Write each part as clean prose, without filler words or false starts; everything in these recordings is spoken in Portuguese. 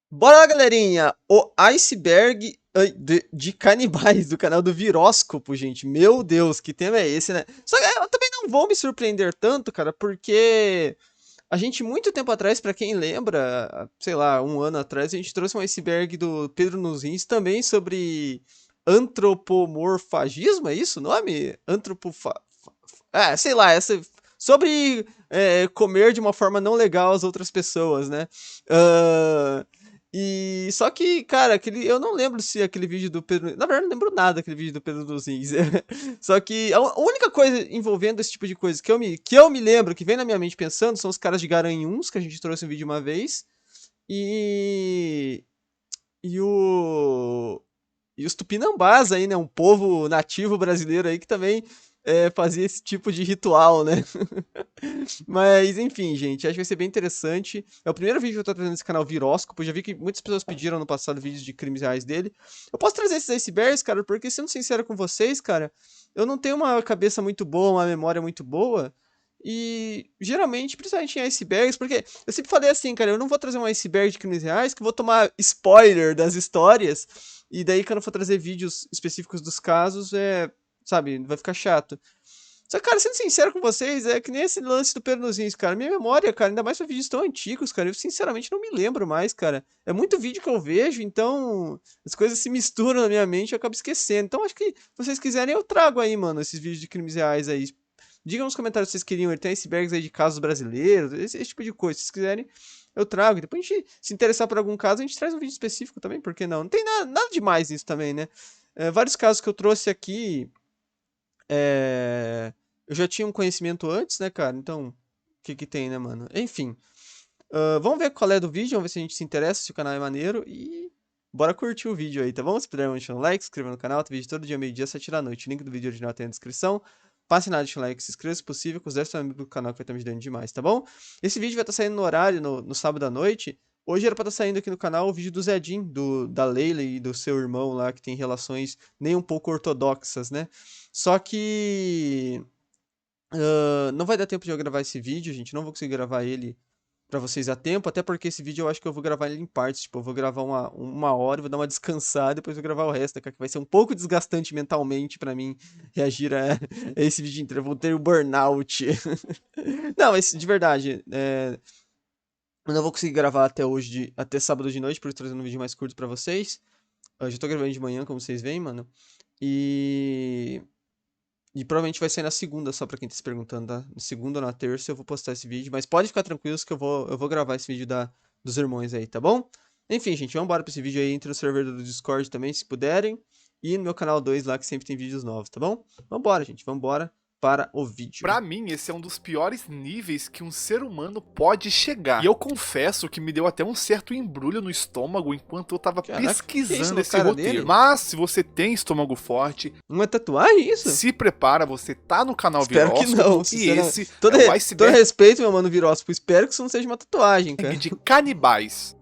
Bora lá, galerinha! O iceberg de canibais do canal do Viróscopo, gente. Meu Deus, que tema é esse, né? Só que eu também não vou me surpreender tanto, cara, porque a gente, muito tempo atrás, pra quem lembra, sei lá, um ano atrás, a gente trouxe um iceberg do Pedro nos Rins também sobre antropomorfagismo, é isso o nome? Sei lá, sobre comer de uma forma não legal as outras pessoas, né? Ah, e só que, cara, eu não lembro se aquele vídeo do Pedro. Na verdade, não lembro nada daquele vídeo do Pedro dos Rins. Só que a única coisa envolvendo esse tipo de coisa que eu me lembro, que vem na minha mente pensando, são os caras de Garanhuns, que a gente trouxe um vídeo uma vez. E. E o. E os tupinambás aí, né? Um povo nativo brasileiro aí que também fazia esse tipo de ritual, né? Mas, enfim, gente, acho que vai ser bem interessante. É o primeiro vídeo que eu tô trazendo nesse canal Viróscopo. Já vi que muitas pessoas pediram no passado vídeos de crimes reais dele. Eu posso trazer esses icebergs, cara, porque, sendo sincero com vocês, cara, eu não tenho uma cabeça muito boa, uma memória muito boa. E geralmente, principalmente em icebergs, porque eu sempre falei assim, cara, eu não vou trazer um iceberg de crimes reais que eu vou tomar spoiler das histórias. E daí, quando eu for trazer vídeos específicos dos casos, sabe, vai ficar chato. Só que, cara, sendo sincero com vocês, é que nem esse lance do Pedro nos Rins, cara. Minha memória, cara, ainda mais pra vídeos tão antigos, cara, eu sinceramente não me lembro mais, cara. É muito vídeo que eu vejo, então as coisas se misturam na minha mente e eu acabo esquecendo. Então acho que, se vocês quiserem, eu trago aí, mano, esses vídeos de crimes reais aí. Digam nos comentários se vocês queriam. Ele tem icebergs aí de casos brasileiros, esse tipo de coisa. Se vocês quiserem, eu trago. Depois a gente se interessar por algum caso, a gente traz um vídeo específico também, por que não? Não tem nada demais nisso também, né? Vários casos que eu trouxe aqui. É, eu já tinha um conhecimento antes, né, cara? Então, o que que tem, né, mano? Enfim, vamos ver qual é do vídeo, vamos ver se a gente se interessa, se o canal é maneiro e bora curtir o vídeo aí, tá bom? Se puder, deixa um like, se inscreva no canal, tem vídeo todo dia, meio-dia, 7 da noite. O link do vídeo original tem na descrição. Passe nada, deixa um like, se inscreva se possível, considere seu amigo do canal que vai estar me ajudando demais, tá bom? Esse vídeo vai estar saindo no horário, no sábado à noite. Hoje era pra estar saindo aqui no canal o vídeo do Zedim, da Leila e do seu irmão lá, que tem relações nem um pouco ortodoxas, né? Só que não vai dar tempo de eu gravar esse vídeo, gente. Não vou conseguir gravar ele pra vocês a tempo, até porque esse vídeo eu acho que eu vou gravar ele em partes. Tipo, eu vou gravar uma hora, vou dar uma descansada, depois vou gravar o resto, né, cara, que vai ser um pouco desgastante mentalmente pra mim reagir a esse vídeo inteiro. Eu vou ter o burnout. Não, de verdade, eu não vou conseguir gravar até hoje, até sábado de noite, por isso tô trazendo um vídeo mais curto pra vocês. Eu já tô gravando de manhã, como vocês veem, mano. E E provavelmente vai sair na segunda, só pra quem tá se perguntando, tá? Na segunda ou na terça eu vou postar esse vídeo. Mas pode ficar tranquilos que eu vou gravar esse vídeo dos irmãos aí, tá bom? Enfim, gente, vamos embora pra esse vídeo aí. Entre no servidor do Discord também, se puderem. E no meu canal 2 lá, que sempre tem vídeos novos, tá bom? Vambora, gente. Vambora para o vídeo. Pra mim, esse é um dos piores níveis que um ser humano pode chegar. E eu confesso que me deu até um certo embrulho no estômago enquanto eu tava Caraca, que é isso pesquisando na esse cara roteiro. dele? Mas, se você tem estômago forte, Uma tatuagem, isso? se prepara, você tá no canal Espero que não, Viróscopo e sinceramente. esse Todo, é o todo iceberg respeito, meu mano Viróscopo. Espero que isso não seja uma tatuagem, cara. de canibais.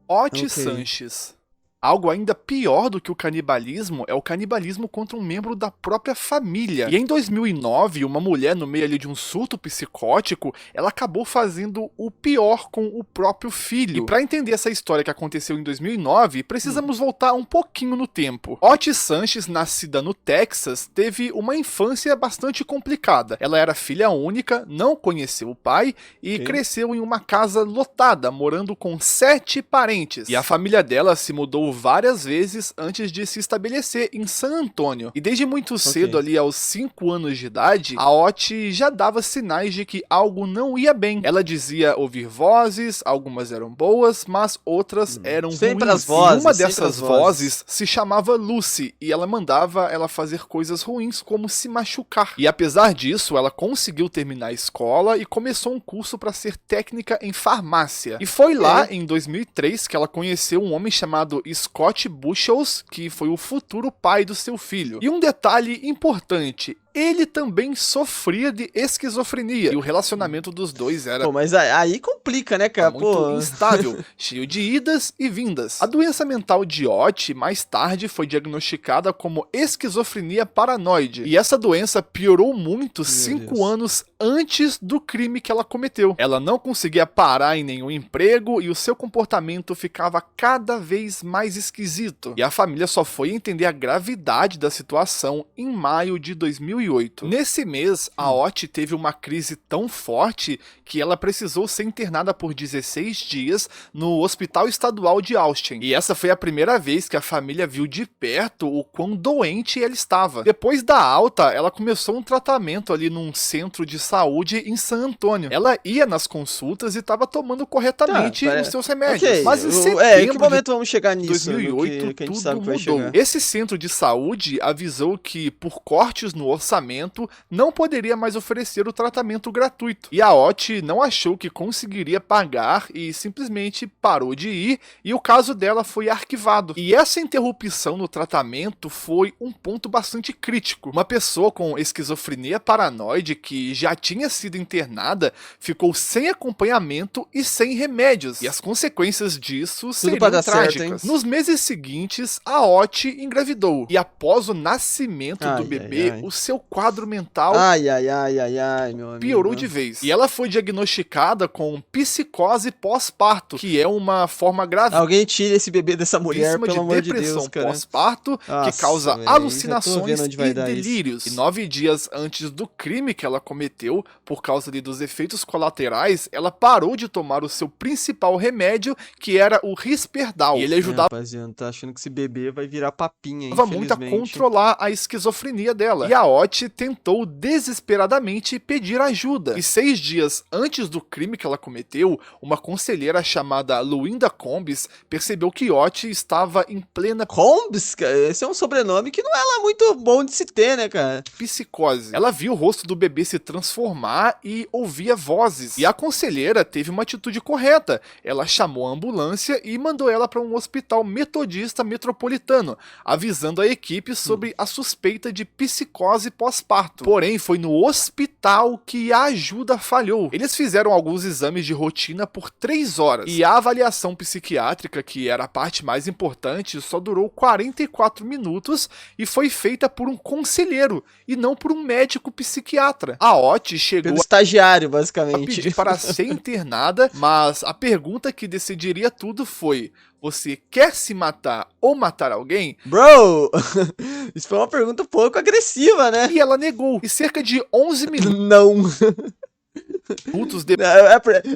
Oti Ok. Sanches. Algo ainda pior do que o canibalismo é o canibalismo contra um membro da própria família. E em 2009, uma mulher no meio ali de um surto psicótico, ela acabou fazendo o pior com o próprio filho. E para entender essa história que aconteceu em 2009, precisamos voltar um pouquinho no tempo. Oti Sanches, nascida no Texas, teve uma infância bastante complicada. Ela era filha única, não conheceu o pai e Ok. cresceu em uma casa lotada, morando com 7 parentes. E a família dela se mudou várias vezes antes de se estabelecer em San Antônio. E desde muito cedo, Ok. ali aos 5 anos de idade, a Oti já dava sinais de que algo não ia bem. Ela dizia ouvir vozes, algumas eram boas, mas outras eram Sempre as ruins. E uma vozes, sempre as dessas vozes. vozes se chamava Lucy, e ela mandava ela fazer coisas ruins como se machucar. E apesar disso, ela conseguiu terminar a escola e começou um curso para ser técnica em farmácia. E foi lá, em 2003, que ela conheceu um homem chamado Scott Bushels, que foi o futuro pai do seu filho. E um detalhe importante, ele também sofria de esquizofrenia. E o relacionamento dos dois era Pô, mas aí complica, né, cara? muito Pô. instável, cheio de idas e vindas. A doença mental de Ott mais tarde foi diagnosticada como esquizofrenia paranoide. E essa doença piorou muito 5 anos antes do crime que ela cometeu. Ela não conseguia parar em nenhum emprego e o seu comportamento ficava cada vez mais esquisito. E a família só foi entender a gravidade da situação em maio de 2008. Nesse mês, a Ott teve uma crise tão forte que ela precisou ser internada por 16 dias no Hospital Estadual de Austin. E essa foi a primeira vez que a família viu de perto o quão doente ela estava. Depois da alta, ela começou um tratamento ali num centro de saúde em San Antônio. Ela ia nas consultas e estava tomando corretamente os seus remédios. Ok, Mas em em setembro que momento vamos chegar nisso? 2008, que a gente tudo sabe que vai mudou. chegar. Esse centro de saúde avisou que, por cortes no orçamento, não poderia mais oferecer o tratamento gratuito. E a Ott não achou que conseguiria pagar e simplesmente parou de ir, e o caso dela foi arquivado. E essa interrupção no tratamento foi um ponto bastante crítico. Uma pessoa com esquizofrenia paranoide que já tinha sido internada ficou sem acompanhamento e sem remédios. E as consequências disso seriam pra dar certo, trágicas. hein? Nos meses seguintes, a Ott engravidou. E após o nascimento do bebê, o seu quadro mental meu amigo. piorou de vez. E ela foi diagnosticada com psicose pós-parto, que é uma forma grave. Alguém tira esse bebê dessa mulher, pelo amor de Deus, depressão cara. pós-parto, que Nossa, causa véi, alucinações já tô vendo onde e vai dar isso. delírios. E 9 dias antes do crime que ela cometeu, por causa ali dos efeitos colaterais, ela parou de tomar o seu principal remédio, que era o Risperdal. E ele ajudava rapaziada, tá achando que esse bebê vai virar papinha, muito a infelizmente. controlar a esquizofrenia dela. E a Ott tentou desesperadamente pedir ajuda. E 6 dias antes do crime que ela cometeu, uma conselheira chamada Luinda Combs percebeu que Ott estava em plena Combs? Esse é um sobrenome que não é lá muito bom de se ter, né, cara? psicose. Ela viu o rosto do bebê se transformar e ouvia vozes. E a conselheira teve uma atitude correta. Ela chamou a ambulância e mandou ela para um hospital metodista metropolitano, avisando a equipe sobre a suspeita de psicose pós-parto. Porém, foi no hospital que a ajuda falhou. Eles fizeram alguns exames de rotina por 3 horas. E a avaliação psiquiátrica, que era a parte mais importante, só durou 44 minutos e foi feita por um conselheiro e não por um médico psiquiatra. A Ott chegou Pelo estagiário, a basicamente. pedir para ser internada, mas a pergunta que decidiria tudo foi: você quer se matar ou matar alguém? Bro, isso foi uma pergunta um pouco agressiva, né? E ela negou. E cerca de 11 Não. minutos depois,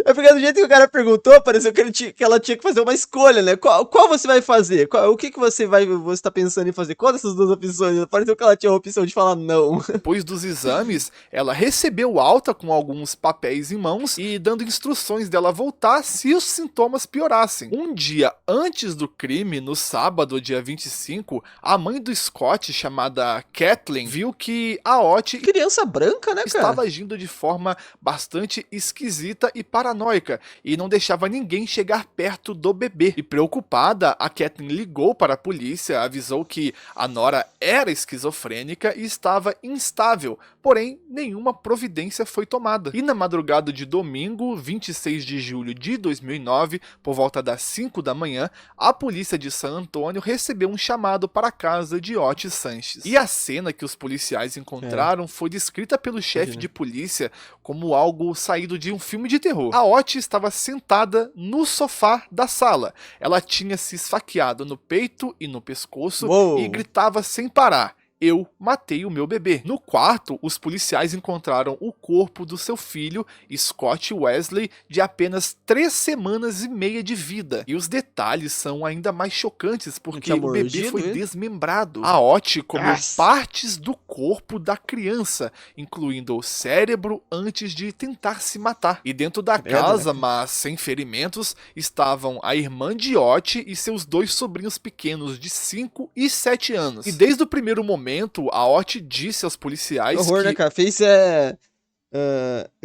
É porque do jeito que o cara perguntou, pareceu que ela tinha que fazer uma escolha, né? Qual você vai fazer? O que você tá pensando em fazer? Qual dessas duas opções? Pareceu que ela tinha a opção de falar não. depois dos exames, ela recebeu alta com alguns papéis em mãos e dando instruções dela voltar se os sintomas piorassem. Um dia antes do crime, no sábado, dia 25, a mãe do Scott, chamada Kathleen, viu que a Ott Criança branca, né, cara? estava agindo de forma bastante esquisita e paranoica, e não deixava ninguém chegar perto do bebê. E preocupada, a Kathleen ligou para a polícia, avisou que a nora era esquizofrênica e estava instável, porém nenhuma providência foi tomada. E na madrugada de domingo, 26 de julho de 2009, por volta das 5 da manhã, a polícia de San Antônio recebeu um chamado para a casa de Ott Sanches. E a cena que os policiais encontraram foi descrita pelo chefe de polícia como algo saído de um filme de terror. A Ott estava sentada no sofá da sala. Ela tinha se esfaqueado no peito e no pescoço e gritava sem parar: eu matei o meu bebê. No quarto, os policiais encontraram o corpo do seu filho, Scott Wesley, de apenas 3 semanas e meia de vida. E os detalhes são ainda mais chocantes porque o bebê foi desmembrado. A Ott comeu partes do corpo da criança, incluindo o cérebro, antes de tentar se matar. E dentro da casa, mas sem ferimentos, estavam a irmã de Ott e seus 2 sobrinhos pequenos de 5 e 7 anos. E desde o primeiro momento, a Ott disse aos policiais horror, que... né, cara? Fez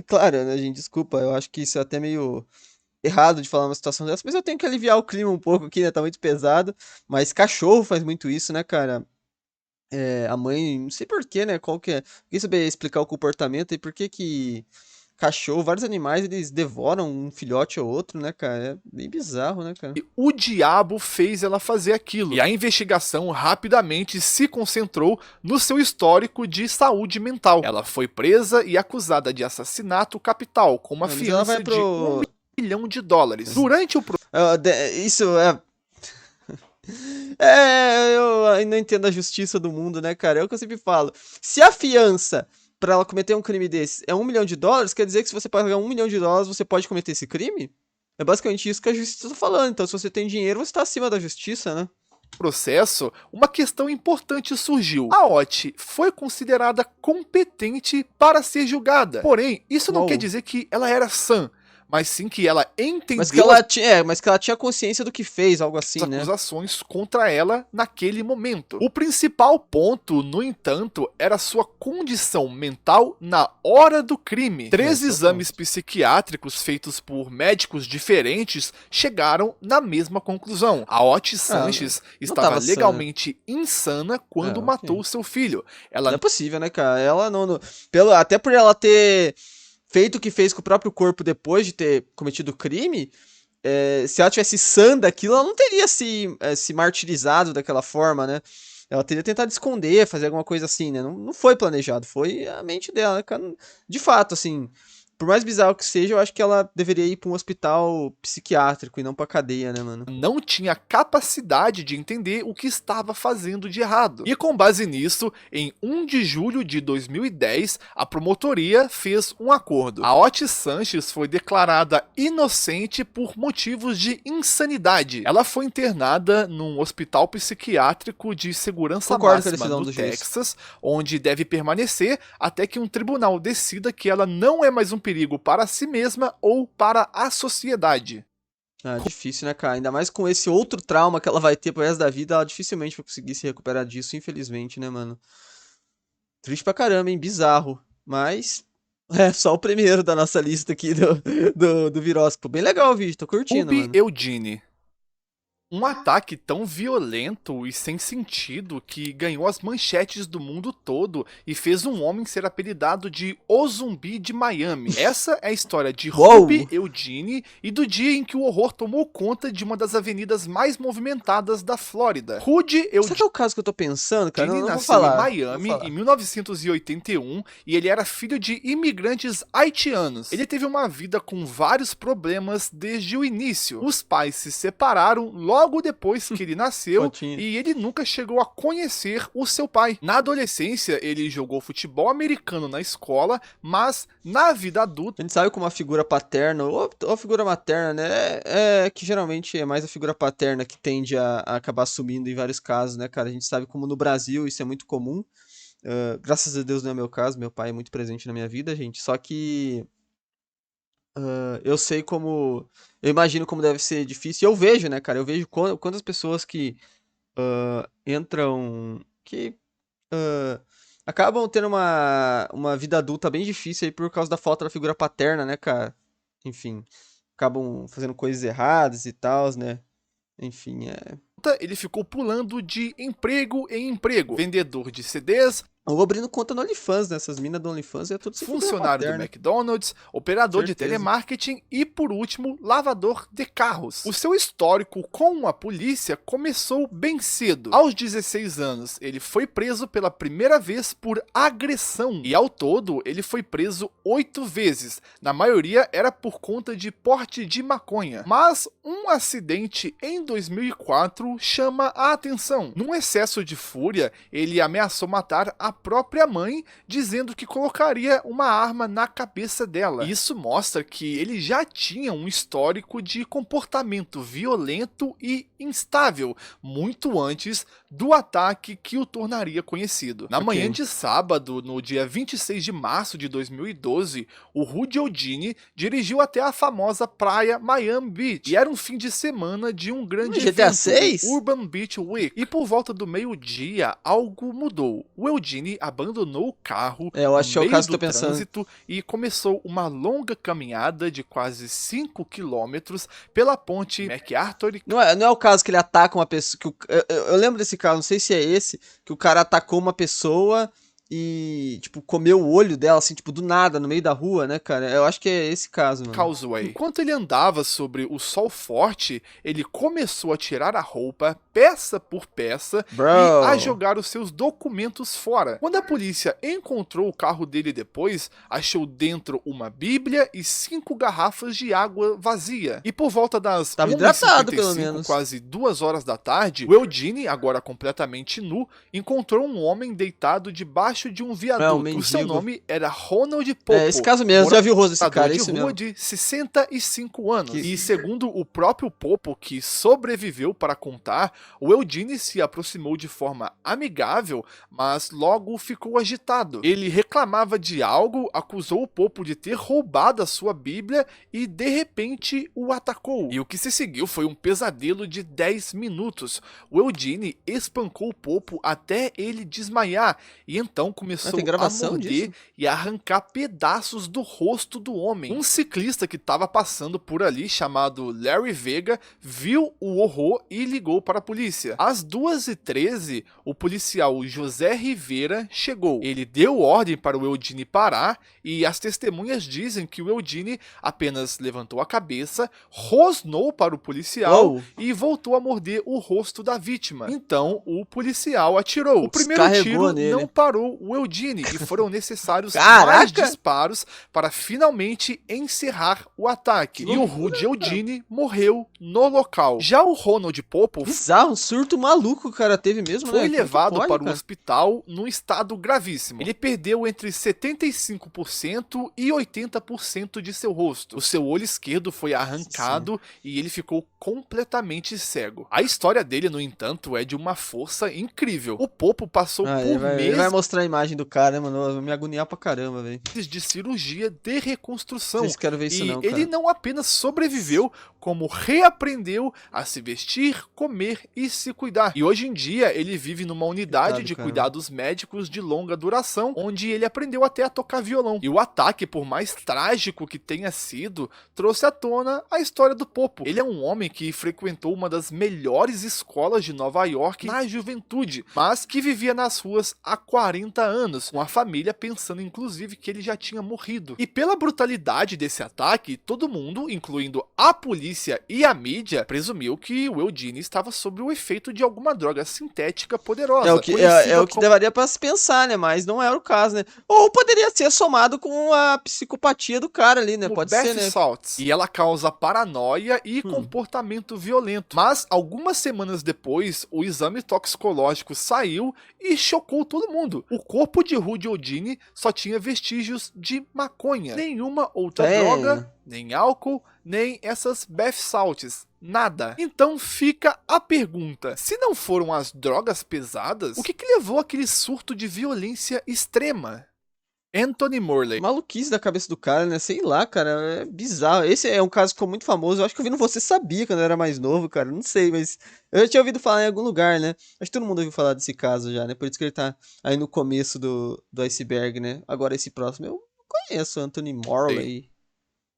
claro, né, gente? Desculpa, eu acho que isso é até meio errado de falar uma situação dessa, mas eu tenho que aliviar o clima um pouco aqui, né? Tá muito pesado. Mas cachorro faz muito isso, né, cara? a mãe, não sei por quê, né? Qual que é? Quem saber explicar o comportamento e por que que cachorro, vários animais, eles devoram um filhote ou outro, né, cara? É bem bizarro, né, cara? O diabo fez ela fazer aquilo. E a investigação rapidamente se concentrou no seu histórico de saúde mental. Ela foi presa e acusada de assassinato capital, com uma Mas ela vai fiança de US$ 1 milhão. Durante o Isso é. É, eu ainda não entendo a justiça do mundo, né, cara? É o que eu sempre falo. Se a fiança pra ela cometer um crime desse é US$ 1 milhão, quer dizer que se você pagar US$ 1 milhão, você pode cometer esse crime? É basicamente isso que a justiça tá falando. Então, se você tem dinheiro, você tá acima da justiça, né? processo, uma questão importante surgiu. A Ot foi considerada competente para ser julgada. Porém, isso não quer Uou. dizer que ela era sã, mas sim que ela Mas que entendeu ela tinha, mas que ela tinha consciência do que fez, algo assim, né? acusações contra ela naquele momento. O principal ponto, no entanto, era sua condição mental na hora do crime. 3 Esse é o exames ponto. psiquiátricos feitos por médicos diferentes chegaram na mesma conclusão. A Ot Ah, Sanches não estava tava sã. legalmente insana quando matou Ok. seu filho. Não Ela é possível, né, cara? Ela não, até por ela ter feito o que fez com o próprio corpo depois de ter cometido o crime, se ela tivesse sã daquilo, ela não teria se martirizado daquela forma, né? Ela teria tentado esconder, fazer alguma coisa assim, né? Não, não foi planejado, foi a mente dela, né, cara? De fato, assim, por mais bizarro que seja, eu acho que ela deveria ir pra um hospital psiquiátrico e não pra cadeia, né, mano? não tinha capacidade de entender o que estava fazendo de errado. E com base nisso, em 1 de julho de 2010, a promotoria fez um acordo. A Ot Sanches foi declarada inocente por motivos de insanidade. Ela foi internada num hospital psiquiátrico de segurança Concordo com a máxima decisão no do juiz. Texas, onde deve permanecer até que um tribunal decida que ela não é mais um perigo para si mesma ou para a sociedade. Ah, difícil, né, cara? Ainda mais com esse outro trauma que ela vai ter pro resto da vida, ela dificilmente vai conseguir se recuperar disso, infelizmente, né, mano? Triste pra caramba, hein? Bizarro. Mas é só o primeiro da nossa lista aqui do Viróscopo. Bem legal o vídeo, tô curtindo, Ruby mano. Eugenie. Um ataque tão violento e sem sentido que ganhou as manchetes do mundo todo e fez um homem ser apelidado de O Zumbi de Miami. Essa é a história de Ruby Uou! Eugenie e do dia em que o horror tomou conta de uma das avenidas mais movimentadas da Flórida. Rudy Será que é Eugenie o caso que eu tô pensando, cara? Não, não vou nasceu em falar. Vou Miami em falar. 1981 e ele era filho de imigrantes haitianos. Ele teve uma vida com vários problemas desde o início. Os pais se separaram logo depois que ele nasceu Fotinha. e ele nunca chegou a conhecer o seu pai. Na adolescência, ele jogou futebol americano na escola, mas na vida adulta A gente sabe como a figura paterna, ou a figura materna, né? É que geralmente é mais a figura paterna que tende a acabar assumindo em vários casos, né, cara? A gente sabe como no Brasil isso é muito comum. Graças a Deus não é meu caso, meu pai é muito presente na minha vida, gente. Só que eu sei como. Eu imagino como deve ser difícil. E eu vejo, né, cara? Eu vejo quantas pessoas que entram. Que ah, acabam tendo uma vida adulta bem difícil aí por causa da falta da figura paterna, né, cara? Enfim, acabam fazendo coisas erradas e tal, né? Enfim, ele ficou pulando de emprego em emprego. Vendedor de CDs, Ou abrindo conta no OnlyFans, né? Essas minas do OnlyFans é tudo sem figura funcionário do paterna. McDonald's, operador de Certeza. telemarketing e, por último, lavador de carros. O seu histórico com a polícia começou bem cedo. Aos 16 anos, ele foi preso pela primeira vez por agressão e, ao todo, ele foi preso 8 vezes. Na maioria era por conta de porte de maconha. Mas um acidente em 2004 chama a atenção. Num excesso de fúria, ele ameaçou matar a própria mãe, dizendo que colocaria uma arma na cabeça dela. Isso mostra que ele já tinha um histórico de comportamento violento e instável, muito antes do ataque que o tornaria conhecido. Na manhã de sábado, no dia 26 de março de 2012, o Rudy Eugenie dirigiu até a famosa praia Miami Beach, e era um fim de semana de um grande GTA evento, 6? o Urban Beach Week, e por volta do meio-dia, algo mudou. O Eugenie Eugene abandonou o carro Eu acho que é no o meio caso que do eu tô pensando. trânsito e começou uma longa caminhada de quase 5 quilômetros pela ponte MacArthur e Não é o caso que ele ataca uma pessoa. Eu lembro desse caso, não sei se é esse, que o cara atacou uma pessoa e, tipo, comeu o olho dela, assim, tipo, do nada, no meio da rua, né, cara? Eu acho que é esse caso, mano. Causeway. Enquanto ele andava sobre o sol forte, ele começou a tirar a roupa, peça por peça, e a Bro. jogar os seus documentos fora. Quando a polícia encontrou o carro dele depois, achou dentro uma bíblia e 5 garrafas de água vazia. E por volta das Tava hidratado, pelo 1h55, menos. quase 2 horas da tarde, o Eugene, agora completamente nu, encontrou um homem deitado debaixo de um viaduto. O seu mendigo. nome era Ronald Popo. É esse caso mesmo, já vi o rosto desse cara, é de isso rua mesmo. de 65 anos. Que- E segundo o próprio Popo, que sobreviveu para contar, o Eugene se aproximou de forma amigável, mas logo ficou agitado. Ele reclamava de algo, acusou o Popo de ter roubado a sua Bíblia e de repente o atacou. E o que se seguiu foi um pesadelo de 10 minutos. O Eugene espancou o Popo até ele desmaiar e então começou tem a gravação morder disso? e arrancar pedaços do rosto do homem. Um ciclista que estava passando por ali, chamado Larry Vega, viu o horror e ligou para a polícia. Às 2h13, o policial José Rivera chegou. Ele deu ordem para o Eugene parar e as testemunhas dizem que o Eugene apenas levantou a cabeça, rosnou para o policial Uou. e voltou a morder o rosto da vítima. Então, o policial atirou. O primeiro Descarregou tiro nele. não parou o Eugene e foram necessários Caraca! mais disparos para finalmente encerrar o ataque. Que E o Rudy Eugene morreu no local. Já o Ronald Popo Bizarro, um surto maluco o cara teve mesmo, né? foi Como que levado pode, para o cara? hospital num estado gravíssimo. Ele perdeu entre 75% e 80% de seu rosto. O seu olho esquerdo foi arrancado e ele ficou completamente cego. A história dele, no entanto, é de uma força incrível. O Popo passou Ah, por ele vai meses mostrar a imagem do cara, né, mano? Eu vou me agoniar pra caramba, velho. de cirurgia de reconstrução. Não sei se quero ver isso E não, ele cara. não apenas sobreviveu, como reaprendeu a se vestir, comer e se cuidar. E hoje em dia ele vive numa unidade Coitado, de cara. cuidados médicos de longa duração, onde ele aprendeu até a tocar violão. E o ataque, por mais trágico que tenha sido, trouxe à tona a história do Popo. Ele é um homem que frequentou uma das melhores escolas de Nova York na juventude, mas que vivia nas ruas há 40 anos, com a família pensando inclusive que ele já tinha morrido. E pela brutalidade desse ataque, todo mundo, incluindo a polícia e a mídia, presumiu que o Eugene estava sob o efeito de alguma droga sintética poderosa. É o que conhecida daria pra se pensar, né? Mas não era o caso, né? Ou poderia ser somado com a psicopatia do cara ali, né? como Pode bath ser, né? salts. E ela causa paranoia e comportamento violento. Mas algumas semanas depois, o exame toxicológico saiu e chocou todo mundo. O corpo de Rudy Eugene só tinha vestígios de maconha. Nenhuma outra É. droga, nem álcool, nem essas bath salts. Nada. Então fica a pergunta: se não foram as drogas pesadas, o que levou aquele surto de violência extrema? Anthony Morley. Maluquice da cabeça do cara, né? Sei lá, cara. É bizarro. Esse é um caso que ficou muito famoso. Eu acho que eu vi no Você Sabia quando eu era mais novo, cara. Não sei, mas eu já tinha ouvido falar em algum lugar, né? Acho que todo mundo ouviu falar desse caso já, né? Por isso que ele tá aí no começo do iceberg, né? Agora esse próximo eu não conheço, Anthony Morley.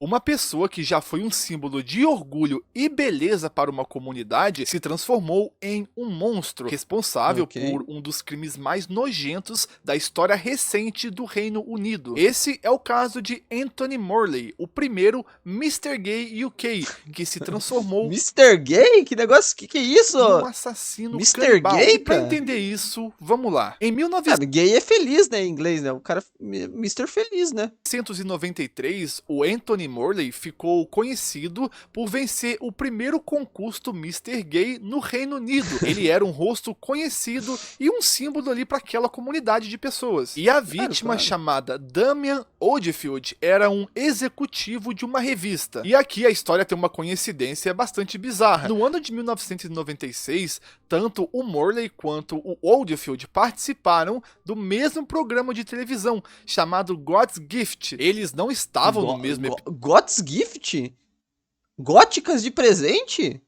Uma pessoa que já foi um símbolo de orgulho e beleza para uma comunidade se transformou em um monstro, responsável Ok. por um dos crimes mais nojentos da história recente do Reino Unido. Esse é o caso de Anthony Morley, o primeiro Mr. Gay UK, que se transformou Mr. Gay? Que negócio? Que é isso? num assassino Mr. canibal. Gay, E pra cara? entender isso, vamos lá. Em Ah, gay é feliz, né? Em inglês, né? O cara Mr. Feliz, né? 1993, o Anthony Morley ficou conhecido por vencer o primeiro concurso Mr. Gay no Reino Unido. Ele era um rosto conhecido e um símbolo ali para aquela comunidade de pessoas. E a vítima, claro. chamada Damian Oldfield, era um executivo de uma revista. E aqui a história tem uma coincidência bastante bizarra. No ano de 1996, tanto o Morley quanto o Oldfield participaram do mesmo programa de televisão chamado God's Gift. Eles não estavam no mesmo God's Gift? Góticas de presente?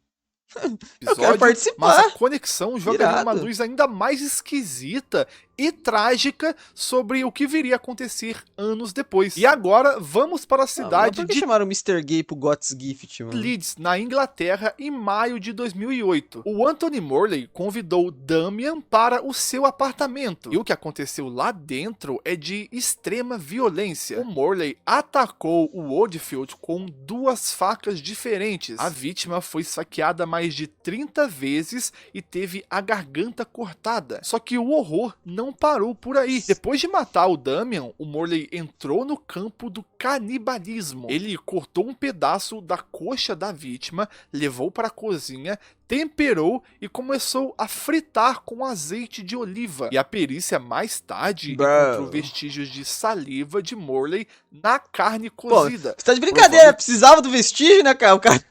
Eu quero episódio, participar. mas a conexão joga ali uma Irado. luz ainda mais esquisita e trágica sobre o que viria a acontecer anos depois. E agora vamos para a cidade por que de chamaram o Mr. Gay pro Gott's Gift, mano? Leeds, na Inglaterra, em maio de 2008. O Anthony Morley convidou Damian para o seu apartamento, e o que aconteceu lá dentro é de extrema violência. O Morley atacou o Oldfield com 2 facas diferentes. A vítima foi esfaqueada mais de 30 vezes e teve a garganta cortada. Só que o horror não parou por aí. Depois de matar o Damian, o Morley entrou no campo do canibalismo. Ele cortou um pedaço da coxa da vítima, levou para a cozinha, temperou e começou a fritar com azeite de oliva. E a perícia mais tarde encontrou vestígios de saliva de Morley na carne cozida. Você tá de brincadeira, precisava do vestígio, né, cara? O cara...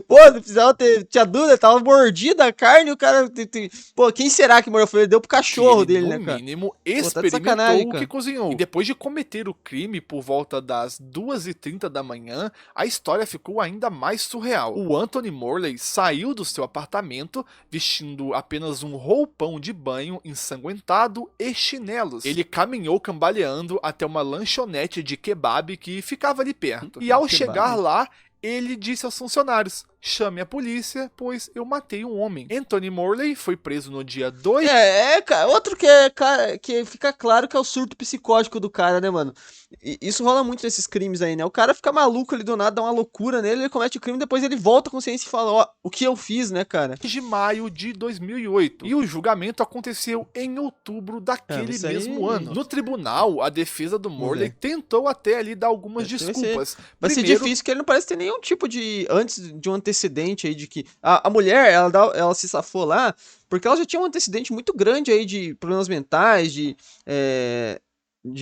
Pô, não precisava ter... Tinha dúvida, tava mordida a carne e o cara... Pô, quem será que morreu? Ele deu pro cachorro dele, né, cara? No mínimo, experimentou o que cozinhou. E depois de cometer o crime por volta das 2h30 da manhã, a história ficou ainda mais surreal. O Anthony Morley saiu do seu apartamento vestindo apenas um roupão de banho ensanguentado e chinelos. Ele caminhou cambaleando até uma lanchonete de kebab que ficava ali perto. E ao chegar lá, ele disse aos funcionários: chame a polícia, pois eu matei um homem. Anthony Morley foi preso no dia 2... cara, outro que fica claro que é o surto psicótico do cara, né, mano? Isso rola muito nesses crimes aí, né? O cara fica maluco ali do nada, dá uma loucura nele, ele comete o crime, depois ele volta à consciência e fala, ó, o que eu fiz, né, cara? De maio de 2008. E o julgamento aconteceu em outubro daquele mesmo ano. No tribunal, a defesa do Morley tentou até ali dar algumas desculpas. Vai ser difícil, que ele não parece ter nenhum tipo de... Antes de um antecedente aí de que... A mulher, ela se safou lá, porque ela já tinha um antecedente muito grande aí de problemas mentais, de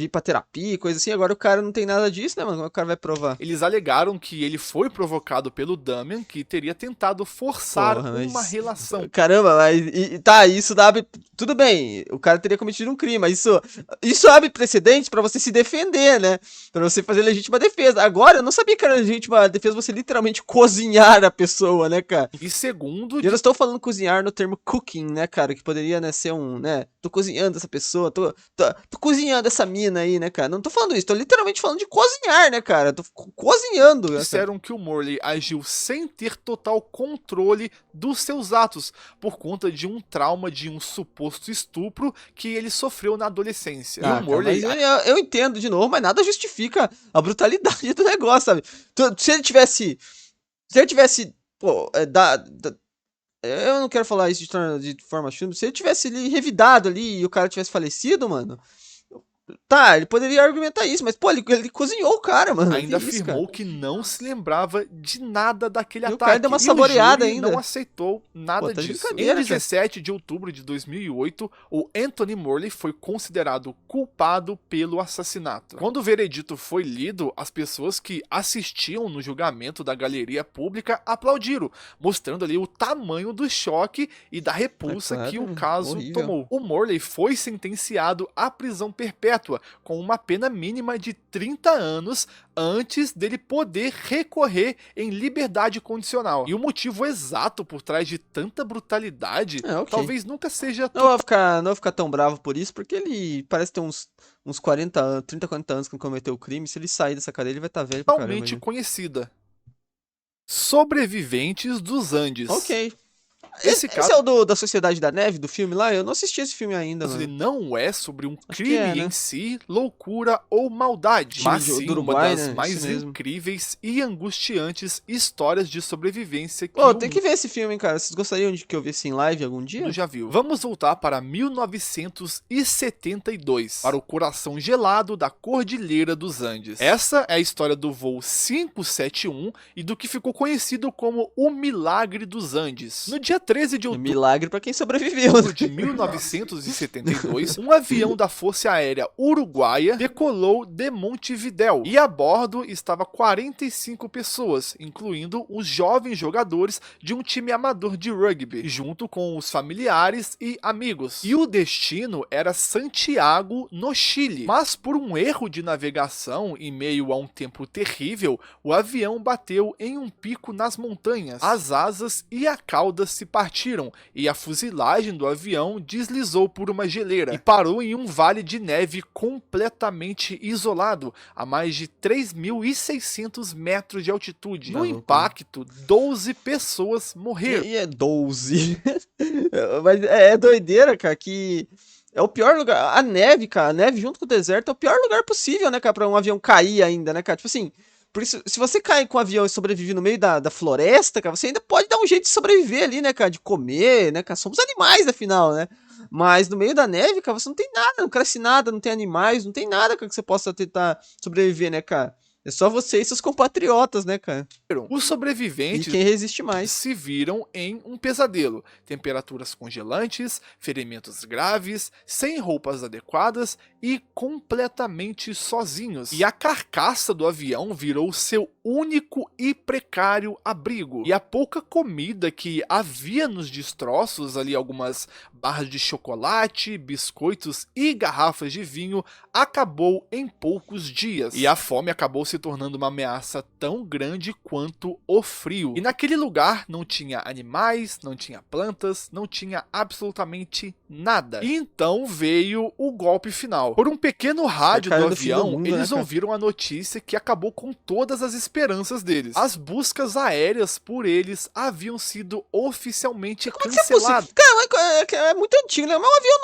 ir pra terapia, coisa assim. Agora o cara não tem nada disso, né, mano? Como o cara vai provar? Eles alegaram que ele foi provocado pelo Damian, que teria tentado forçar uma relação. Caramba, mas tá, isso dá... Tudo bem, o cara teria cometido um crime, mas isso abre precedente pra você se defender, né? Pra você fazer legítima defesa. Agora, eu não sabia que era legítima defesa você literalmente cozinhar a pessoa, né, cara? E segundo... Eu não estou falando cozinhar no termo cooking, né, cara? Que poderia, né, ser né? Tô cozinhando essa pessoa, tô cozinhando essa mina aí, né, cara? Não tô falando isso, tô literalmente falando de cozinhar, né, cara? Tô cozinhando. Disseram que o Morley agiu sem ter total controle dos seus atos, por conta de um trauma de um suposto estupro que ele sofreu na adolescência. E o Morley... eu entendo de novo, mas nada justifica a brutalidade do negócio, sabe? Se ele tivesse... Pô, eu não quero falar isso de forma chula. Se ele tivesse ali revidado ali e o cara tivesse falecido, mano... Tá, ele poderia argumentar isso, mas, pô, ele cozinhou o cara, mano. Ainda afirmou que não se lembrava de nada daquele ataque. O cara deu uma saboreada ainda. Não aceitou nada disso. Em 17 de outubro de 2008, o Anthony Morley foi considerado culpado pelo assassinato. Quando o veredito foi lido, as pessoas que assistiam no julgamento da galeria pública aplaudiram, mostrando ali o tamanho do choque e da repulsa que o caso tomou. O Morley foi sentenciado à prisão perpétua, com uma pena mínima de 30 anos antes dele poder recorrer em liberdade condicional. E o motivo exato por trás de tanta brutalidade talvez nunca seja... Não vou ficar tão bravo por isso, porque ele parece ter uns 40 anos, 30, 40 anos quando cometeu o crime. Se ele sair dessa cadeia, ele vai estar velho pra caramba. Totalmente conhecida. Sobreviventes dos Andes. Ok. Esse é o da Sociedade da Neve, do filme lá? Eu não assisti esse filme ainda, mano. Ele não é sobre um crime em si, loucura ou maldade, mas sim Uruguai, uma das mais incríveis e angustiantes histórias de sobrevivência que tem que ver esse filme, hein, cara. Vocês gostariam de que eu visse em live algum dia? Já viu. Vamos voltar para 1972, para o coração gelado da Cordilheira dos Andes. Essa é a história do voo 571 e do que ficou conhecido como o Milagre dos Andes. No dia 13 de outubro... Milagre pra quem sobreviveu. De 1972, um avião da Força Aérea Uruguaia decolou de Montevidéu. E a bordo estava 45 pessoas, incluindo os jovens jogadores de um time amador de rugby, junto com os familiares e amigos. E o destino era Santiago, no Chile. Mas por um erro de navegação, em meio a um tempo terrível, o avião bateu em um pico nas montanhas. As asas e a cauda se partiram e a fuselagem do avião deslizou por uma geleira e parou em um vale de neve completamente isolado, a mais de 3.600 metros de altitude. No impacto, 12 pessoas morreram. E é 12. Mas é doideira, cara, que é o pior lugar. A neve, cara, a neve junto com o deserto é o pior lugar possível, né, cara, pra um avião cair ainda, né, cara? Tipo assim, por isso, se você cai com um avião e sobrevive no meio da floresta, cara, você ainda pode dar um jeito de sobreviver ali, né, cara, de comer, né, cara? Somos animais, afinal, né? Mas no meio da neve, cara, você não tem nada, não cresce nada, não tem animais, não tem nada, cara, que você possa tentar sobreviver, né, cara? É só você e seus compatriotas, né, cara? Os E sobreviventes quem resiste mais. se viram em um pesadelo. Temperaturas congelantes, ferimentos graves, sem roupas adequadas e completamente sozinhos. E a carcaça do avião virou seu único e precário abrigo. E a pouca comida que havia nos destroços, ali algumas barras de chocolate, biscoitos e garrafas de vinho, acabou em poucos dias. E a fome acabou se tornando uma ameaça tão grande quanto o frio. E naquele lugar não tinha animais, não tinha plantas, não tinha absolutamente nada. E então veio o golpe final. Por um pequeno rádio do avião, eles ouviram a notícia que acabou com todas as esperanças deles. As buscas aéreas por eles haviam sido oficialmente canceladas. Cara, é muito antigo, né? Mas o avião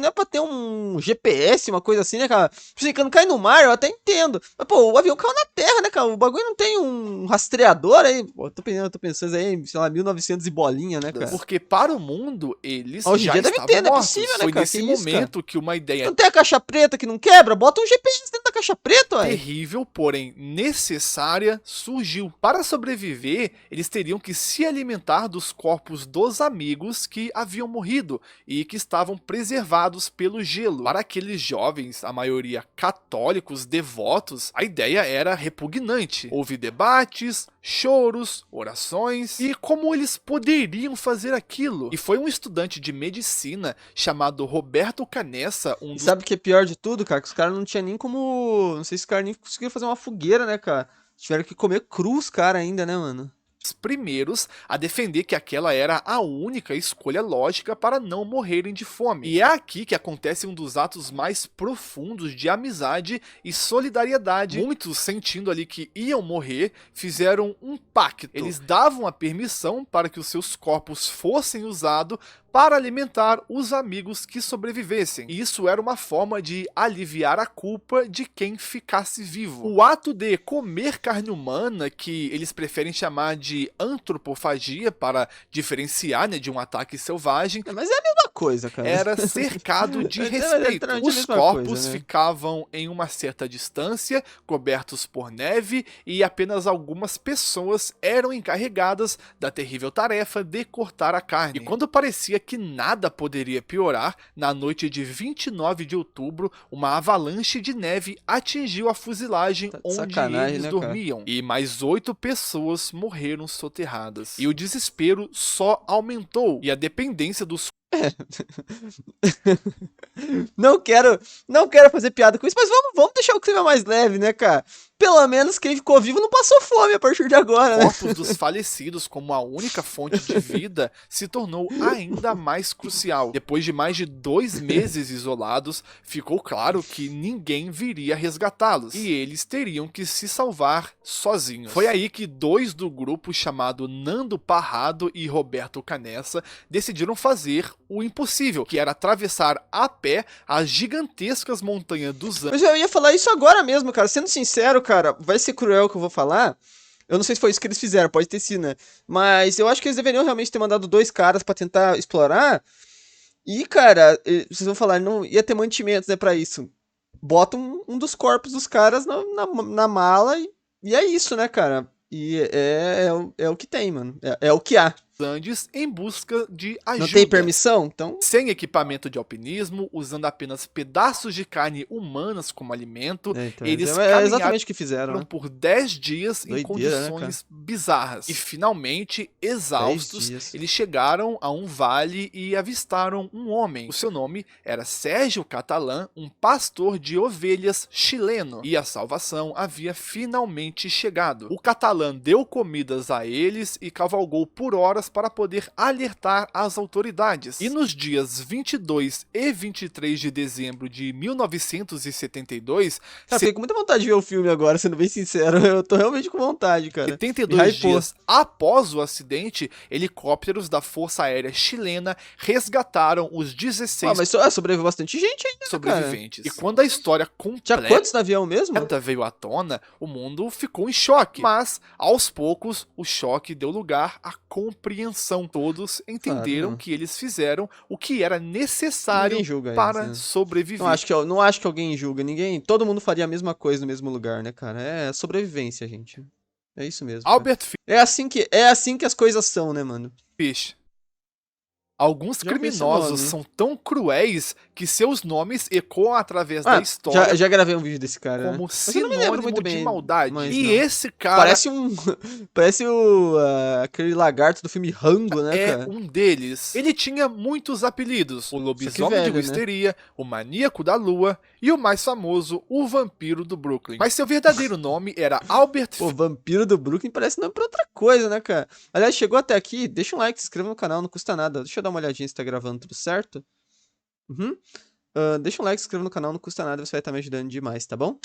não é pra ter um GPS, uma coisa assim, né, cara? Se quando cai no mar, eu até entendo. Mas, pô, o avião caiu na terra, né, cara? O bagulho não tem um rastreador aí. Pô, tô pensando aí, sei lá, 1900 e bolinha, né, cara? Porque para o mundo, eles hoje já em dia deve estavam ter, não é mortos. possível, né, Foi cara? nesse momento que uma ideia não tem a caixa preta que não quebra? Bota um GPS dentro da caixa preta, ué. terrível, porém necessária, surgiu. Para sobreviver, eles teriam que se alimentar dos corpos dos amigos que haviam morrido e que estavam preservados pelo gelo. Para aqueles jovens, a maioria católicos devotos, a ideia era repugnante. Houve debates, choros, orações, e como eles poderiam fazer aquilo? E foi um estudante de medicina chamado Roberto Canessa, E sabe o que é pior de tudo, cara? Que os caras não tinham nem como... Não sei se os caras nem conseguiram fazer uma fogueira, né, cara? Tiveram que comer cru os caras ainda, né, mano? os primeiros a defender que aquela era a única escolha lógica para não morrerem de fome. E é aqui que acontece um dos atos mais profundos de amizade e solidariedade. Muitos, sentindo ali que iam morrer, fizeram um pacto. Eles davam a permissão para que os seus corpos fossem usados para alimentar os amigos que sobrevivessem. E isso era uma forma de aliviar a culpa de quem ficasse vivo. O ato de comer carne humana, que eles preferem chamar de antropofagia para diferenciar, né, de um ataque selvagem, mas é a mesma coisa, cara. Era cercado de respeito. Os corpos ficavam em uma certa distância, cobertos por neve, e apenas algumas pessoas eram encarregadas da terrível tarefa de cortar a carne. E quando parecia que nada poderia piorar, na noite de 29 de outubro, uma avalanche de neve atingiu a fuselagem onde eles dormiam. E mais 8 pessoas morreram soterradas. E o desespero só aumentou. E a dependência dos não quero fazer piada com isso, mas vamos deixar o clima mais leve, né, cara? Pelo menos quem ficou vivo não passou fome a partir de agora, né? Corpos dos falecidos como a única fonte de vida se tornou ainda mais crucial. Depois de mais de 2 meses isolados, ficou claro que ninguém viria resgatá-los e eles teriam que se salvar sozinhos. Foi aí que 2 do grupo, chamado Nando Parrado e Roberto Canessa, decidiram fazer o impossível, que era atravessar a pé as gigantescas montanhas dos Andes. Mas eu ia falar isso agora mesmo, cara. Sendo sincero, cara, vai ser cruel o que eu vou falar. Eu não sei se foi isso que eles fizeram, pode ter sido, né? Mas eu acho que eles deveriam realmente ter mandado 2 caras pra tentar explorar. E, cara, vocês vão falar, não ia ter mantimentos, né, pra isso. Bota um dos corpos dos caras na mala e é isso, né, cara? E é o que tem, mano. É o que há. Andes em busca de ajuda. Não tem permissão? Então... Sem equipamento de alpinismo, usando apenas pedaços de carne humanas como alimento, então, eles exatamente o que fizeram, né? por 10 dias doideira, em condições bizarras. E finalmente, exaustos, eles chegaram a um vale e avistaram um homem. O seu nome era Sérgio Catalã, um pastor de ovelhas chileno. E a salvação havia finalmente chegado. O Catalã deu comidas a eles e cavalgou por horas horas para poder alertar as autoridades. E nos dias 22 e 23 de dezembro de 1972, Cara, fiquei com muita vontade de ver o filme agora, sendo bem sincero. Eu tô realmente com vontade, cara. 72 dias após o acidente, helicópteros da Força Aérea Chilena resgataram os 16 mas sobreviveu bastante gente ainda, sobreviventes. Cara. E quando a história Tinha quantos no avião mesmo? veio à tona, o mundo ficou em choque. Mas, aos poucos, o choque deu lugar à compreensão. Todos entenderam que eles fizeram o que era necessário para sobreviver. Não acho que alguém julga ninguém. Todo mundo faria a mesma coisa no mesmo lugar, né, cara? É sobrevivência, gente. É isso mesmo. Albert É assim que as coisas são, né, mano? Fish. Alguns criminosos são tão cruéis que seus nomes ecoam através da história. Já gravei um vídeo desse cara. Como sinônimo de maldade. E esse cara... Parece aquele lagarto do filme Rango, né, cara? É um deles. Ele tinha muitos apelidos. O lobisomem de Wisteria, o maníaco da lua e o mais famoso, o vampiro do Brooklyn. Mas seu verdadeiro nome era Albert Fish. O vampiro do Brooklyn parece nome pra outra coisa, né, cara? Aliás, chegou até aqui, deixa um like, se inscreva no canal, não custa nada. Deixa eu dar uma olhadinha se tá gravando tudo certo. Deixa um like, se inscreva no canal, não custa nada, você vai estar me ajudando demais, tá bom?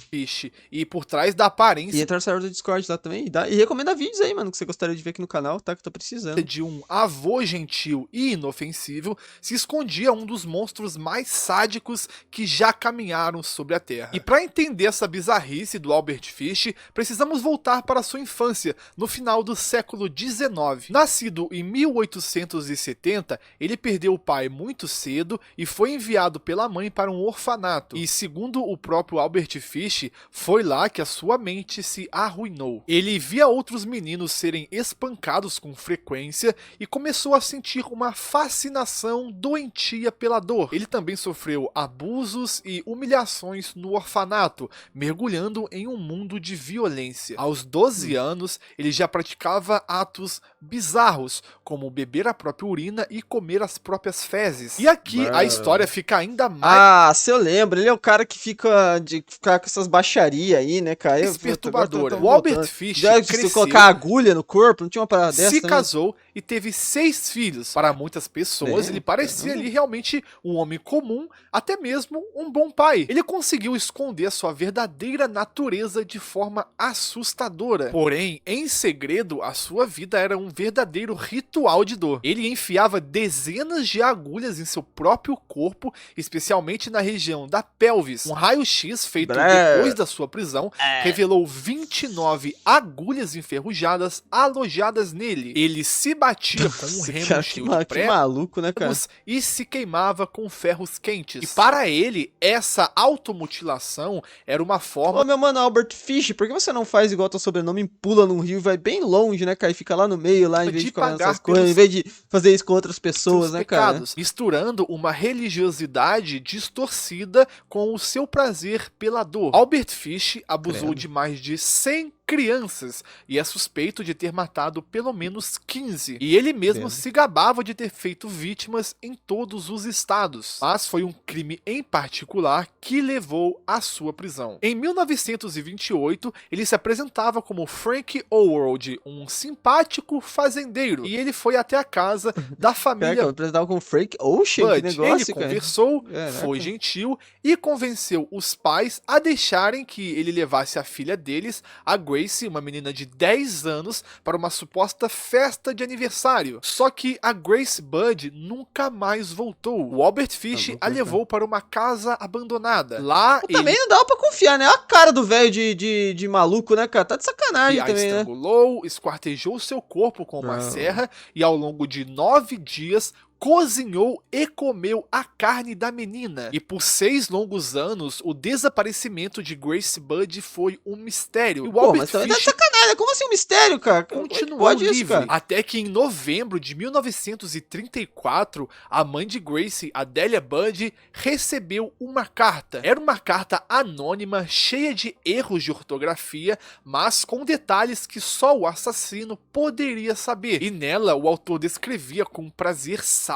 E por trás da aparência... E entra no server do Discord lá também. E recomenda vídeos aí, mano, que você gostaria de ver aqui no canal, tá? Que eu tô precisando. De um avô gentil e inofensivo, se escondia um dos monstros mais sádicos que já caminharam sobre a Terra. E para entender essa bizarrice do Albert Fish, precisamos voltar para sua infância, no final do século XIX. Nascido em 1870, ele perdeu o pai muito cedo e foi enviado pela mãe para um orfanato. E segundo o próprio Albert Fish, foi lá que a sua mente se arruinou. Ele via outros meninos serem espancados com frequência e começou a sentir uma fascinação doentia pela dor. Ele também sofreu abusos e humilhações no orfanato, mergulhando em um mundo de violência. Aos 12 anos, ele já praticava atos bizarros, como beber a própria urina e comer as próprias fezes. E aqui a história fica ainda mais... se eu lembro, ele é o cara que fica com essas baixarias aí, né, cara? Perturbadora. O Albert Fish cresceu, se colocar agulha no corpo, não tinha uma parada dessa? Se casou e teve 6 filhos. Para muitas pessoas, ele parecia ali realmente um homem comum, até mesmo um bom pai. Ele conseguiu esconder a sua verdadeira natureza de forma assustadora. Porém, em segredo, a sua vida era um verdadeiro ritual de dor. Ele enfiava dezenas de agulhas em seu próprio corpo, especialmente na região da pelvis. Um raio-x feito depois da sua prisão revelou 29 agulhas enferrujadas alojadas nele. Ele se batia com um remo cheio de maluco, né, cara? E se queimava com ferros quentes. E para ele, essa automutilação era uma forma... Ô, meu mano, Albert Fish, por que você não faz igual teu sobrenome, pula num rio e vai bem longe, né, cara? E fica lá no meio, lá, em vez de ficar essas coisas, em vez de fazer isso com outras pessoas, né, cara? Misturando uma religiosidade distorcida com o seu prazer pela dor. Albert Fish abusou de mais de 100 crianças e é suspeito de ter matado pelo menos 15. E ele mesmo se gabava de ter feito vítimas em todos os estados. Mas foi um crime em particular que levou à sua prisão. Em 1928, ele se apresentava como Frank Howard, um simpático fazendeiro. E ele foi até a casa da família apresentava como Frank Ocean, Bud. Que negócio, ele conversou, foi gentil e convenceu os pais a deixarem que ele levasse a filha deles, a Grace, uma menina de 10 anos, para uma suposta festa de aniversário. Só que a Grace Bud nunca mais voltou. O Albert Fish a levou para uma casa abandonada. Lá ele... Também não dá pra confiar, né? A cara do velho de maluco, né, cara? Tá de sacanagem também, né? Estrangulou, esquartejou seu corpo com uma serra e ao longo de 9 dias cozinhou e comeu a carne da menina. E por 6 longos anos, o desaparecimento de Grace Bud foi um mistério. E o Albert mas também tá de sacanagem, como assim um mistério, cara? Continuou livre, cara? Até que em novembro de 1934, a mãe de Grace, Adélia Bud, recebeu uma carta. Era uma carta anônima, cheia de erros de ortografia, mas com detalhes que só o assassino poderia saber. E nela, o autor descrevia com prazer sádico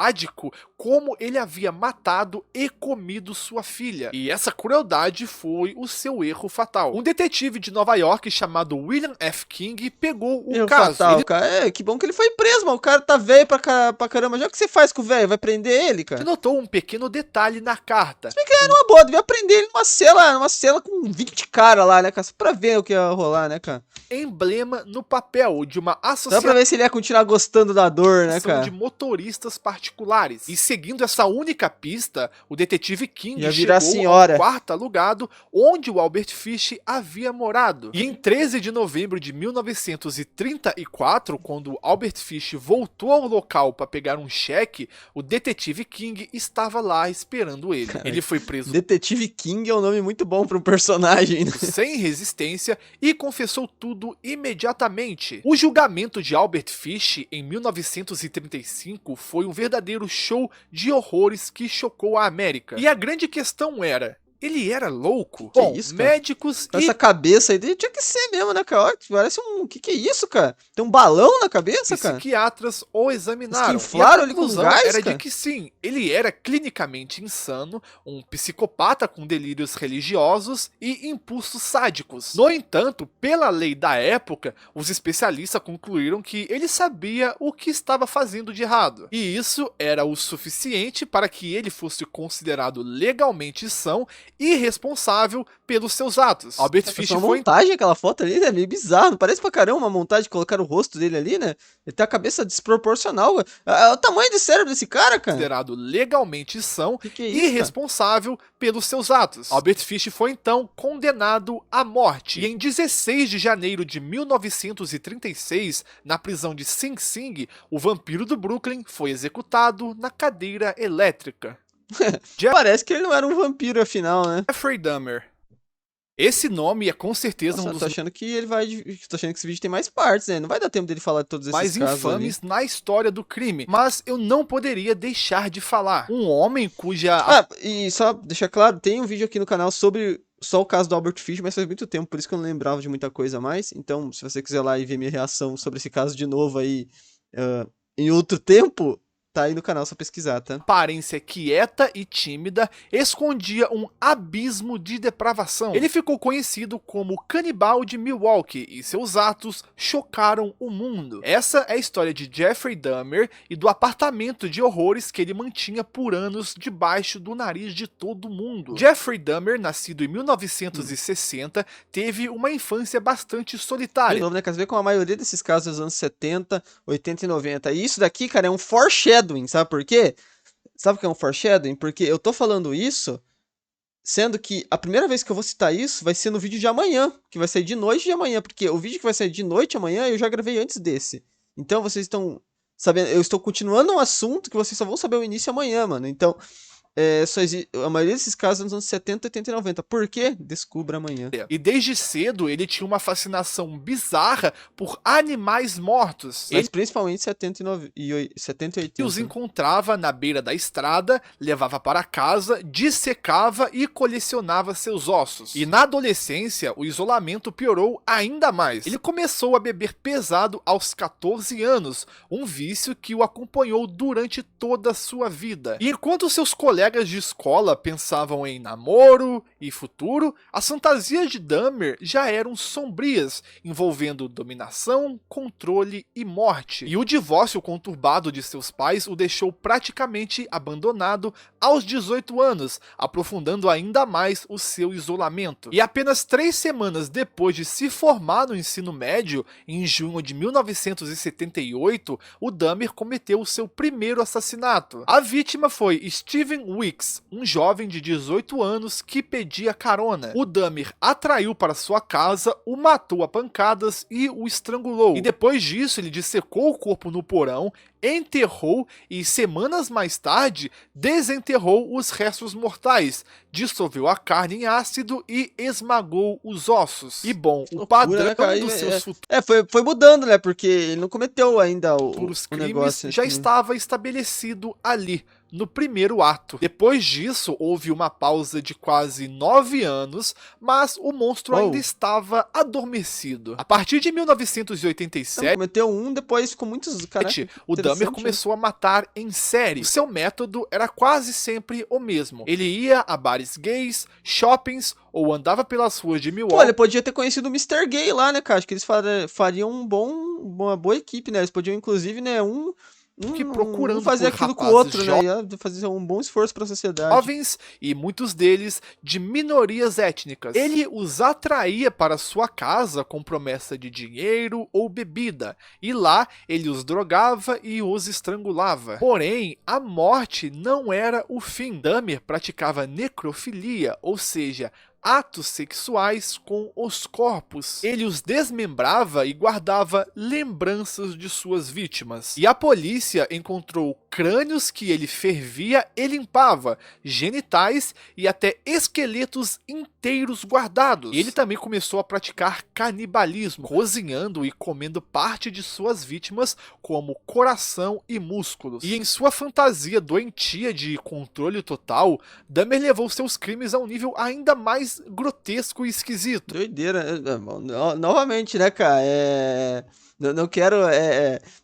como ele havia matado e comido sua filha. E essa crueldade foi o seu erro fatal. Um detetive de Nova York chamado William F. F. King pegou o Erro caso. fatal, cara. Que bom que ele foi preso, mano. O cara tá velho pra caramba. Já o que você faz com o velho? Vai prender ele, cara? Ele notou um pequeno detalhe na carta. Se bem que era uma boa, devia prender ele numa cela com 20 caras lá, né, cara? Só pra ver o que ia rolar, né, cara? Emblema no papel de uma Só pra associação ver se ele ia continuar gostando da dor, né, cara? de motoristas particulares. E seguindo essa única pista, o detetive King Ia virar chegou senhora. ao quarto alugado onde o Albert Fish havia morado. E em 13 de novembro de 1934, quando Albert Fish voltou ao local para pegar um cheque, o detetive King estava lá esperando ele. Cara, ele foi preso Detetive King é um nome muito bom pra um personagem, né? sem resistência e confessou tudo imediatamente. O julgamento de Albert Fish em 1935 foi um verdadeiro show de horrores que chocou a América. E a grande questão era: ele era louco? Que Bom, isso, cara? médicos Essa cabeça aí dele tinha que ser mesmo, né, cara? Olha, parece um... Que é isso, cara? Tem um balão na cabeça, cara? psiquiatras o examinaram. Eles que inflaram e a ele com conclusão gás, era cara? de que sim, ele era clinicamente insano, um psicopata com delírios religiosos e impulsos sádicos. No entanto, pela lei da época, os especialistas concluíram que ele sabia o que estava fazendo de errado. E isso era o suficiente para que ele fosse considerado legalmente são e responsável pelos seus atos. Albert Fish Uma foi montagem, aquela foto ali, né? Meio bizarro. Não parece pra caramba uma montagem, colocar o rosto dele ali, né? Ele tem a cabeça desproporcional. O tamanho do cérebro desse cara, cara. considerado legalmente são Que é e isso, cara? responsável pelos seus atos. Albert Fish foi então condenado à morte. E em 16 de janeiro de 1936, na prisão de Sing Sing, o vampiro do Brooklyn foi executado na cadeira elétrica. Parece que ele não era um vampiro, afinal, né? Jeffrey Dahmer. Esse nome é com certeza Nossa, um eu dos tô achando que ele vai... Tô achando que esse vídeo tem mais partes, né? Não vai dar tempo dele falar de todos esses mais casos infames ali. na história do crime. Mas eu não poderia deixar de falar. Um homem cuja... E só deixar claro, tem um vídeo aqui no canal sobre só o caso do Albert Fish, mas faz muito tempo, por isso que eu não lembrava de muita coisa a mais. Então, se você quiser lá e ver minha reação sobre esse caso de novo aí, em outro tempo, tá aí no canal, só pesquisar, tá? aparência quieta e tímida, escondia um abismo de depravação. Ele ficou conhecido como Canibal de Milwaukee e seus atos chocaram o mundo. Essa é a história de Jeffrey Dahmer e do apartamento de horrores que ele mantinha por anos debaixo do nariz de todo mundo. Jeffrey Dahmer, nascido em 1960, teve uma infância bastante De solitária. novo, né, cara? Você vê como a maioria desses casos dos anos 70, 80 e 90. E isso daqui, cara, é um foreshadowing, sabe por quê? Sabe o que é um foreshadowing? Porque eu tô falando isso, sendo que a primeira vez que eu vou citar isso vai ser no vídeo de amanhã, que vai sair de noite de amanhã, porque o vídeo que vai sair de noite amanhã eu já gravei antes desse. Então vocês estão sabendo, eu estou continuando um assunto que vocês só vão saber o início amanhã, mano. Então, a maioria desses casos nos anos 70, 80 e 90. Por quê? Descubra amanhã. E desde cedo ele tinha uma fascinação bizarra por animais mortos. Mas principalmente 70 e 70 e 80. Ele os encontrava na beira da estrada, levava para casa, dissecava e colecionava seus ossos. E na adolescência, o isolamento piorou ainda mais. Ele começou a beber pesado aos 14 anos, um vício que o acompanhou durante toda a sua vida. E enquanto seus colegas de escola pensavam em namoro e futuro, as fantasias de Dahmer já eram sombrias, envolvendo dominação, controle e morte. E o divórcio conturbado de seus pais o deixou praticamente abandonado aos 18 anos, aprofundando ainda mais o seu isolamento. E apenas 3 semanas depois de se formar no ensino médio, em junho de 1978, o Dahmer cometeu o seu primeiro assassinato. A vítima foi Steven Weeks, um jovem de 18 anos que pedia carona. O Dahmer atraiu para sua casa, o matou a pancadas e o estrangulou. E depois disso ele dissecou o corpo no porão, enterrou e semanas mais tarde desenterrou os restos mortais, dissolveu a carne em ácido e esmagou os ossos. E bom, o padrão dos seus foi mudando, né? Porque ele não cometeu ainda o crimes negócio já assim. estava estabelecido ali, no primeiro ato. Depois disso, houve uma pausa de quase 9 anos, mas o monstro ainda estava adormecido. A partir de 1987, cometeu um, depois com muitos... Caraca, o Dahmer Dahmer começou a matar em série. O seu método era quase sempre o mesmo. Ele ia a bares gays, shoppings ou andava pelas ruas de Milwaukee. Pô, ele podia ter conhecido o Mr. Gay lá, né, cara? Acho que eles fariam uma boa equipe, né? Eles podiam, inclusive, né, procurando fazer por aquilo com o outro, né? rapazes Ia fazer um bom esforço pra sociedade. jovens e muitos deles de minorias étnicas. Ele os atraía para sua casa com promessa de dinheiro ou bebida, e lá ele os drogava e os estrangulava. Porém, a morte não era o fim. Dahmer praticava necrofilia, ou seja, atos sexuais com os corpos. Ele os desmembrava e guardava lembranças de suas vítimas. E a polícia encontrou crânios que ele fervia e limpava, genitais e até esqueletos inteiros guardados. E ele também começou a praticar canibalismo, cozinhando e comendo parte de suas vítimas como coração e músculos. E em sua fantasia doentia de controle total, Dahmer levou seus crimes a um nível ainda mais grotesco e esquisito. Doideira. Novamente, né, cara? Não quero.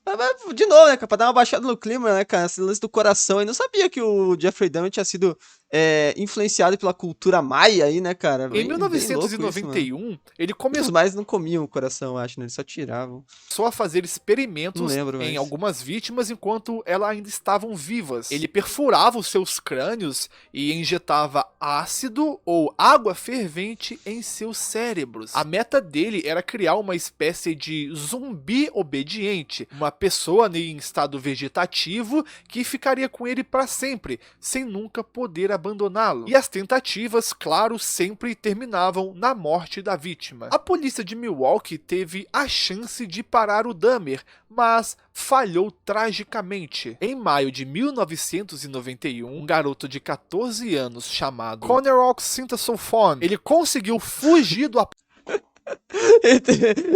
Mas, de novo, né, cara? Pra dar uma baixada no clima, né, cara? Esse lance do coração. Eu não sabia que o Jeffrey Dahmer tinha sido influenciado pela cultura maia aí, né, cara? Em 1991, ele Os começou mais não comiam o coração, acho, né? Eles só tiravam. a fazer experimentos Não lembro, em mas- algumas vítimas enquanto elas ainda estavam vivas. Ele perfurava os seus crânios e injetava ácido ou água fervente em seus cérebros. A meta dele era criar uma espécie de zumbi obediente, uma pessoa em estado vegetativo que ficaria com ele para sempre, sem nunca poder abandoná-lo. E as tentativas, claro, sempre terminavam na morte da vítima. A polícia de Milwaukee teve a chance de parar o Dahmer, mas falhou tragicamente. Em maio de 1991, um garoto de 14 anos chamado Conner Oxyntosylphone, ele conseguiu fugir do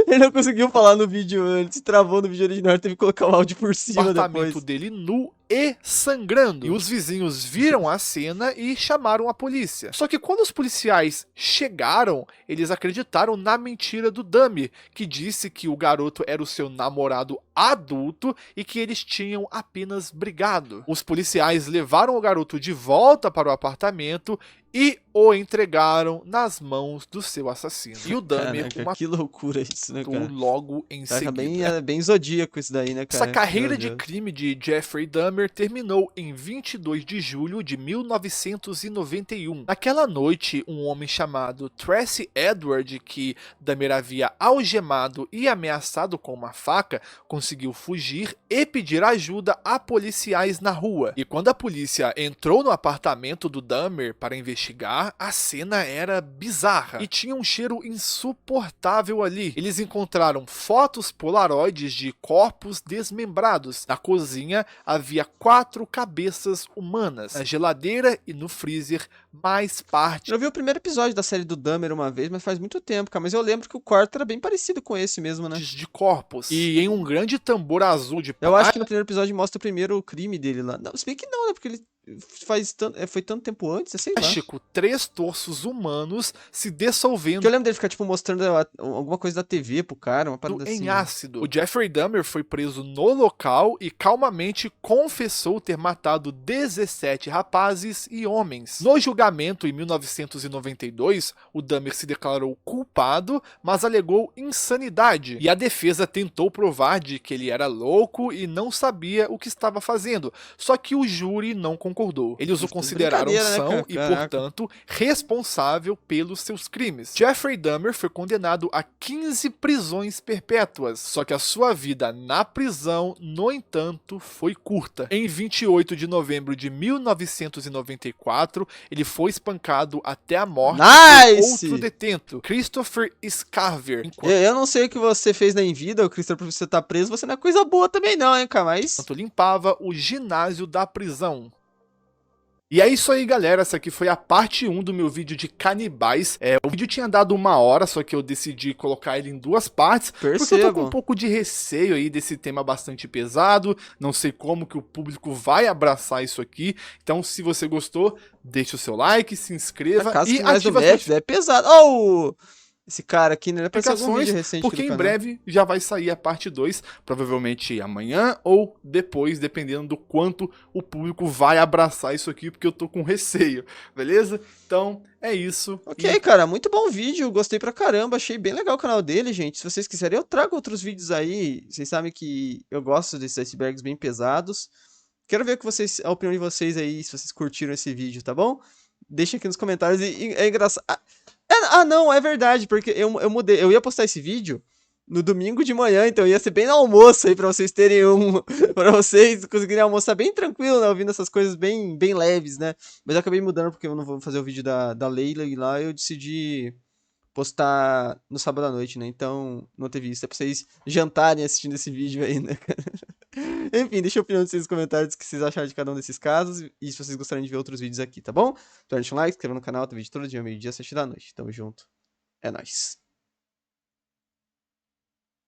Ele não conseguiu falar no vídeo antes, travou no vídeo original, teve que colocar o áudio por cima apartamento depois. dele nu e sangrando. E os vizinhos viram a cena e chamaram a polícia. Só que quando os policiais chegaram, eles acreditaram na mentira do Dahmer, que disse que o garoto era o seu namorado adulto e que eles tinham apenas brigado. Os policiais levaram o garoto de volta para o apartamento e o entregaram nas mãos do seu assassino. E o Dahmer Caraca, que loucura isso, né, matou cara? logo em Caraca, seguida. bem zodíaco isso daí, né, cara? Essa carreira Meu de Deus. crime de Jeffrey Dahmer terminou em 22 de julho de 1991. Naquela noite, um homem chamado Tracy Edward, que Dahmer havia algemado e ameaçado com uma faca, conseguiu fugir e pedir ajuda a policiais na rua. E quando a polícia entrou no apartamento do Dahmer para investigar, a cena era bizarra e tinha um cheiro insuportável ali. Eles encontraram fotos polaroides de corpos desmembrados. Na cozinha havia 4 cabeças humanas. Na geladeira e no freezer, mais parte Eu vi o primeiro episódio da série do Dahmer uma vez, mas faz muito tempo, cara. Mas eu lembro que o quarto era bem parecido com esse mesmo, né? de corpos. E em um grande tambor azul de Eu acho que no primeiro episódio mostra o primeiro crime dele lá. Não, se bem que não, né? Porque ele foi tanto tempo antes, sei lá. plástico, 3 torsos humanos se dissolvendo Porque eu lembro dele ficar, tipo, mostrando alguma coisa da TV pro cara, uma parada assim. em ácido. O Jeffrey Dahmer foi preso no local e calmamente confessou ter matado 17 rapazes e homens. No julgamento em 1992, o Dahmer se declarou culpado, mas alegou insanidade. E a defesa tentou provar de que ele era louco e não sabia o que estava fazendo. Só que o júri não concordou. Eles o consideraram Brincadeira, né, são cara? e, Caraca. portanto, responsável pelos seus crimes. Jeffrey Dahmer foi condenado a 15 prisões perpétuas, só que a sua vida na prisão, no entanto, foi curta. Em 28 de novembro de 1994, ele foi espancado até a morte Nice! por outro detento, Christopher Scarver. Eu não sei o que você fez na Envida, o Christopher, pra você tá preso, você não é coisa boa também não, hein, cara, mas... Enquanto limpava o ginásio da prisão. E é isso aí, galera, essa aqui foi a parte 1 do meu vídeo de canibais. O vídeo tinha dado 1 hora, só que eu decidi colocar ele em 2 partes, porque eu tô com Percebo. um pouco de receio aí desse tema bastante pesado, não sei como que o público vai abraçar isso aqui, então se você gostou, deixa o seu like, se inscreva Caso e que mais do ativa as México, é pesado. Ó, Esse cara aqui, né? Ele apareceu em algum vídeo Explicações, recente aqui porque do em canal. breve já vai sair a parte 2, provavelmente amanhã ou depois, dependendo do quanto o público vai abraçar isso aqui, porque eu tô com receio, beleza? Então, é isso Ok, e cara, muito bom vídeo, gostei pra caramba, achei bem legal o canal dele, gente. Se vocês quiserem, eu trago outros vídeos aí. Vocês sabem que eu gosto desses icebergs bem pesados. Quero ver que vocês, a opinião de vocês aí, se vocês curtiram esse vídeo, tá bom? Deixa aqui nos comentários e é engraçado. Não, é verdade, porque eu mudei. Eu ia postar esse vídeo no domingo de manhã, então ia ser bem no almoço aí pra vocês terem um. Pra vocês conseguirem almoçar bem tranquilo, né? Ouvindo essas coisas bem leves, né? Mas eu acabei mudando porque eu não vou fazer o vídeo da Leila e lá eu decidi postar no sábado à noite, né? Então não teve isso. É pra vocês jantarem assistindo esse vídeo aí, né, cara? Enfim, deixa a opinião de vocês nos comentários o que vocês acharam de cada um desses casos e se vocês gostarem de ver outros vídeos aqui, tá bom? Então deixa um like, se inscreva no canal, tem vídeo todo dia, meio-dia, 7 da noite. Tamo junto. É nóis.